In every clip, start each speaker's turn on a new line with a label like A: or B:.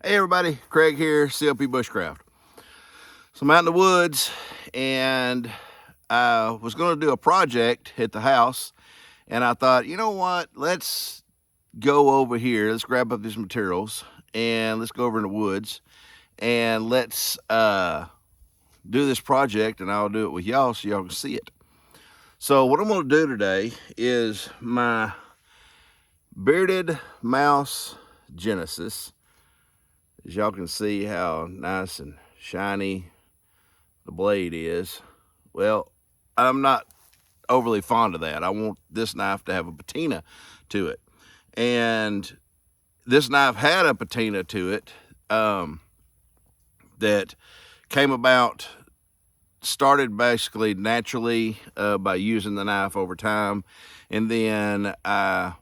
A: Hey everybody, Craig here, CLP Bushcraft. So I'm out in the woods and I was going to do a project at the house, and I thought, you know what, let's go over here, let's grab up these materials and let's go over in the woods and let's do this project, and I'll do it with y'all so y'all can see it. So what I'm going to do today is my bearded mouse Genesis. As y'all can see how nice and shiny the blade is. Well, I'm not overly fond of that. I want this knife to have a patina to it. And this knife had a patina to it that came about, started basically naturally by using the knife over time. And then I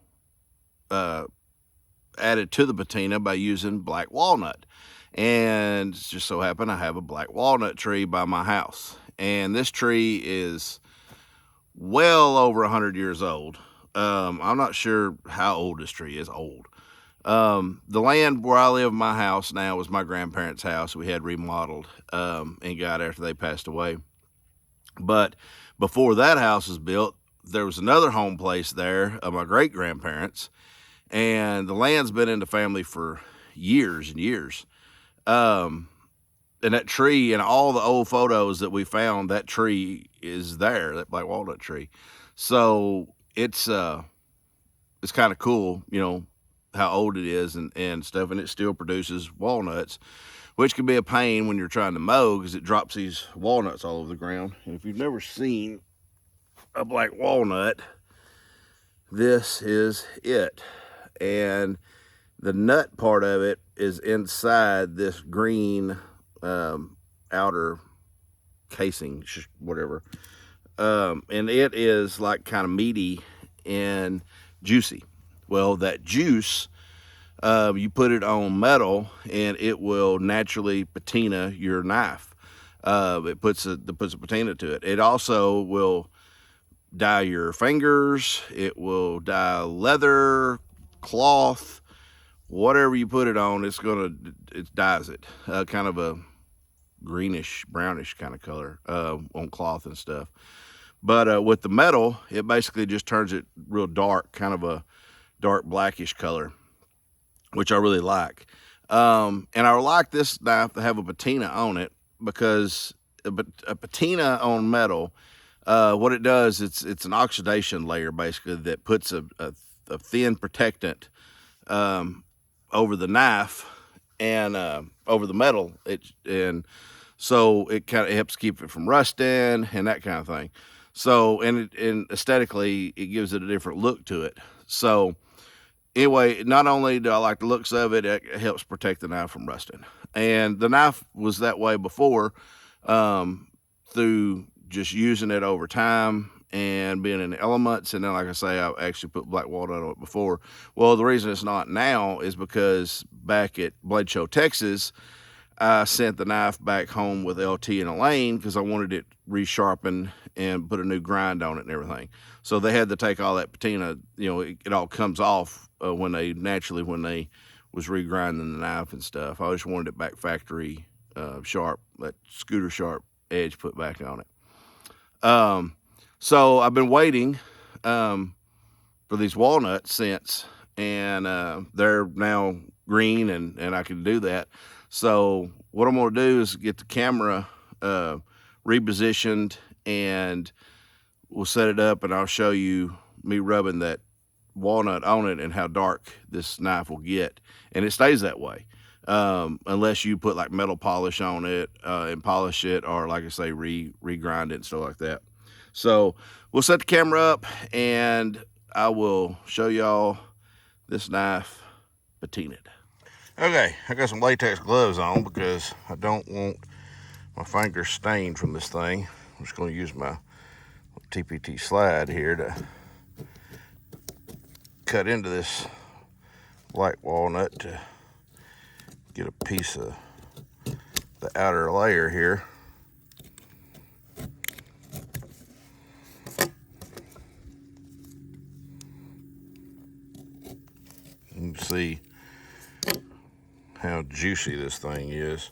A: added to the patina by using black walnut. And it just so happened I have a black walnut tree by my house. And this tree is well over 100 years old. I'm not sure how old this tree is. Old. The land where I live, my house now, was my grandparents' house. We had remodeled and got after they passed away. But before that house was built, there was another home place there of my great grandparents, and the land's been in the family for years and years. And that tree, and all the old photos that we found, that tree is there, that black walnut tree. So it's kind of cool, you know, how old it is and stuff, and it still produces walnuts, which can be a pain when you're trying to mow because it drops these walnuts all over the ground. And if you've never seen a black walnut, this is it. And the nut part of it is inside this green outer casing, whatever. And it is like kind of meaty and juicy. Well, that juice, you put it on metal and it will naturally patina your knife. It puts a patina to it. It also will dye your fingers. It will dye leather, cloth, whatever you put it on, it dyes it. Kind of a greenish, brownish kind of color on cloth and stuff. But with the metal, it basically just turns it real dark, kind of a dark blackish color, which I really like. And I like this knife to have a patina on it because a patina on metal, what it does, it's an oxidation layer basically that puts a thin protectant over the knife and over the metal. And so it kind of helps keep it from rusting and that kind of thing. So and aesthetically, it gives it a different look to it. So anyway, not only do I like the looks of it, it helps protect the knife from rusting. And the knife was that way before, through just using it over time and being in the elements. And then, like I say, I actually put black walnut on it before. Well, the reason it's not now is because back at Blade Show, Texas, I sent the knife back home with LT and Elaine because I wanted it resharpened and put a new grind on it and everything. So they had to take all that patina, you know, it all comes off when they was regrinding the knife and stuff. I just wanted it back factory sharp, that scooter sharp edge put back on it. So I've been waiting for these walnuts since, and they're now green and I can do that. So what I'm gonna do is get the camera repositioned, and we'll set it up and I'll show you me rubbing that walnut on it and how dark this knife will get. And it stays that way unless you put like metal polish on it and polish it, or like I say, regrind it and stuff like that. So we'll set the camera up and I will show y'all this knife patinaed. Okay, I got some latex gloves on because I don't want my fingers stained from this thing. I'm just going to use my TPT slide here to cut into this black walnut to get a piece of the outer layer here. You can see how juicy this thing is.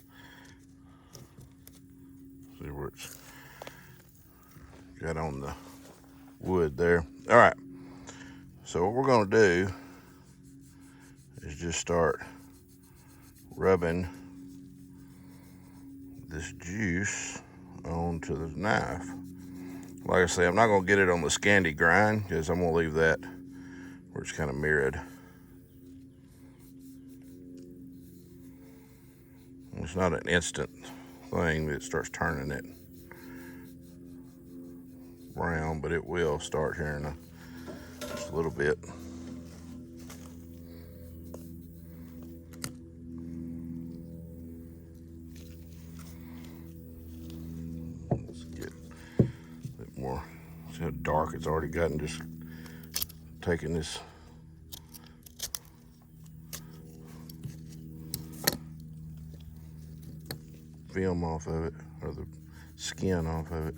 A: See where it's got on the wood there. All right, so what we're gonna do is just start rubbing this juice onto the knife. Like I say, I'm not gonna get it on the Scandi grind because I'm gonna leave that where it's kind of mirrored. It's not an instant thing that starts turning it brown, but it will start here in just a little bit. Let's get a bit more. See how dark it's already gotten, just taking this film off of it, or the skin off of it.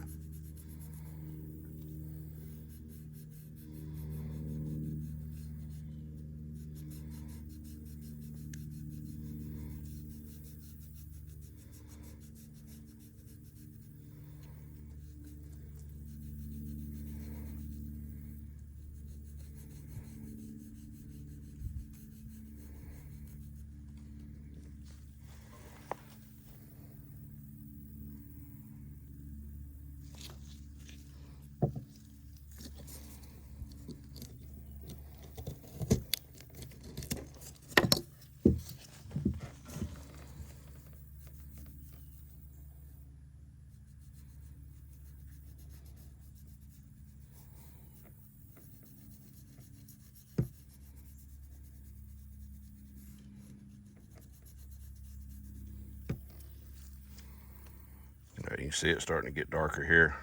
A: You can see it starting to get darker here.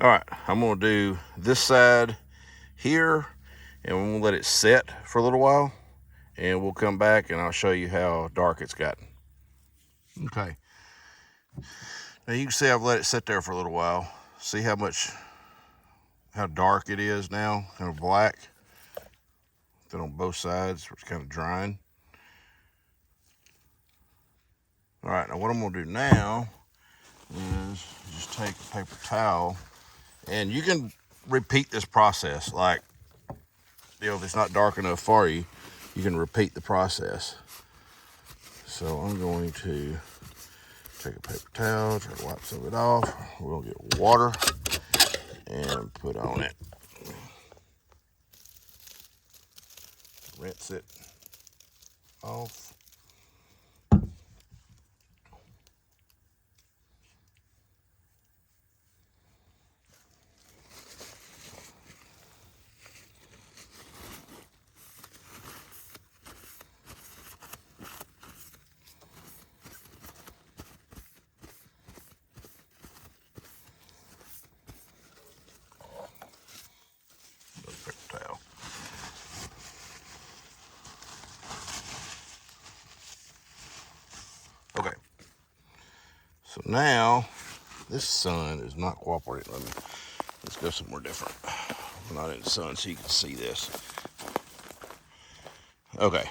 A: All right, I'm gonna do this side here, and we're gonna let it set for a little while, and we'll come back and I'll show you how dark it's gotten. Okay, now you can see I've let it sit there for a little while. See how dark it is now, kind of black. Then on both sides, it's kind of drying. All right, now what I'm gonna do now is just take a paper towel, and you can repeat this process. Like, if it's not dark enough for you, you can repeat the process. So I'm going to take a paper towel, try to wipe some of it off. We'll get water and put on it. Rinse it off. Okay, so now this sun is not cooperating. Let's go somewhere different. I'm not in the sun so you can see this. Okay.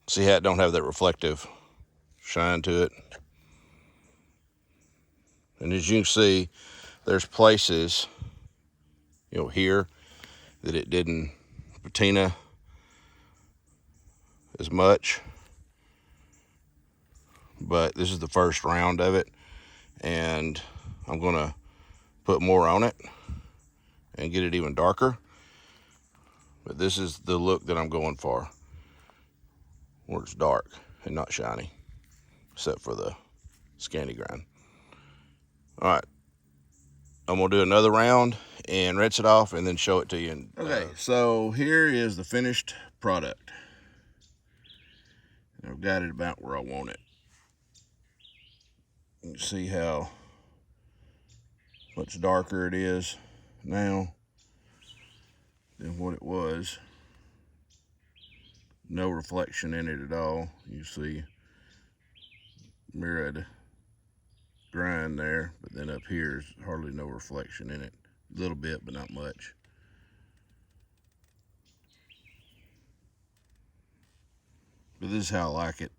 A: See how it don't have that reflective shine to it? And as you can see, there's places, here that it didn't patina as much. But this is the first round of it, and I'm gonna put more on it and get it even darker. But this is the look that I'm going for, where it's dark and not shiny, except for the Scandi grind. All right, I'm gonna do another round and rinse it off and then show it to you. Okay, so here is the finished product. I've got it about where I want it. You can see how much darker it is now than what it was. No reflection in it at all. You see mirrored grind there, but then up here is hardly no reflection in it. a little bit, but not much. But this is how I like it.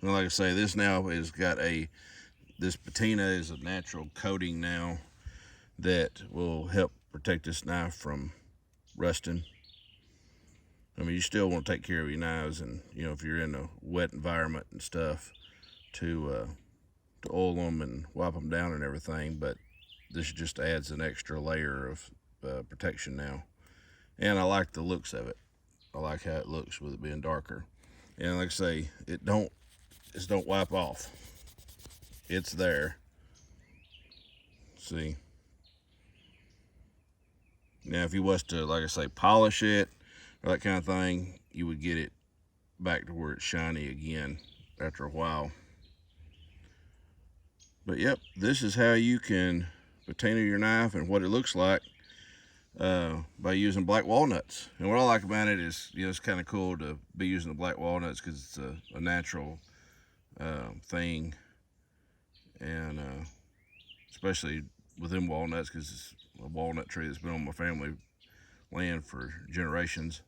A: And like I say, this now has got this patina is a natural coating now that will help protect this knife from rusting. I mean, you still want to take care of your knives, and if you're in a wet environment and stuff, to oil them and wipe them down and everything. But this just adds an extra layer of protection now, and I like the looks of it. I like how it looks with it being darker. And like I say, it don't wipe off. It's there. See. Now, if you was to, like I say, polish it or that kind of thing, you would get it back to where it's shiny again after a while. But yep, this is how you can patina your knife and what it looks like by using black walnuts. And what I like about it is, it's kind of cool to be using the black walnuts because it's a natural thing, and especially with them walnuts, because it's a walnut tree that's been on my family land for generations.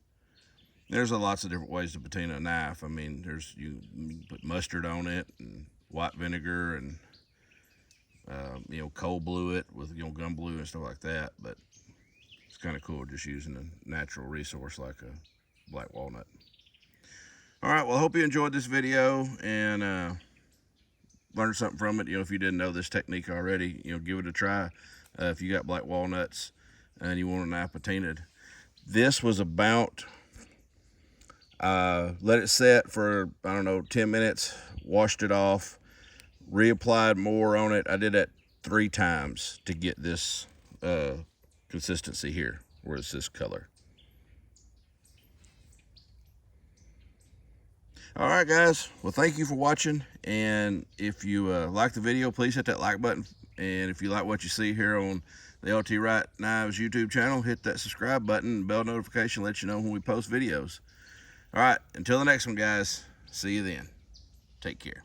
A: There's lots of different ways to patina a knife. I mean, you can put mustard on it and white vinegar and cold blue it with gun blue and stuff like that. But it's kind of cool just using a natural resource like a black walnut. All right, well, I hope you enjoyed this video and learned something from it. If you didn't know this technique already, give it a try. If you got black walnuts and you want a knife patinaed. This was about, let it set for, 10 minutes, washed it off, reapplied more on it. I did that 3 times to get this consistency here, where it's this color. All right, guys. Well, thank you for watching. And if you like the video, please hit that like button. And if you like what you see here on the LT Wright Knives YouTube channel, hit that subscribe button. Bell notification lets you know when we post videos. All right. Until the next one, guys. See you then. Take care.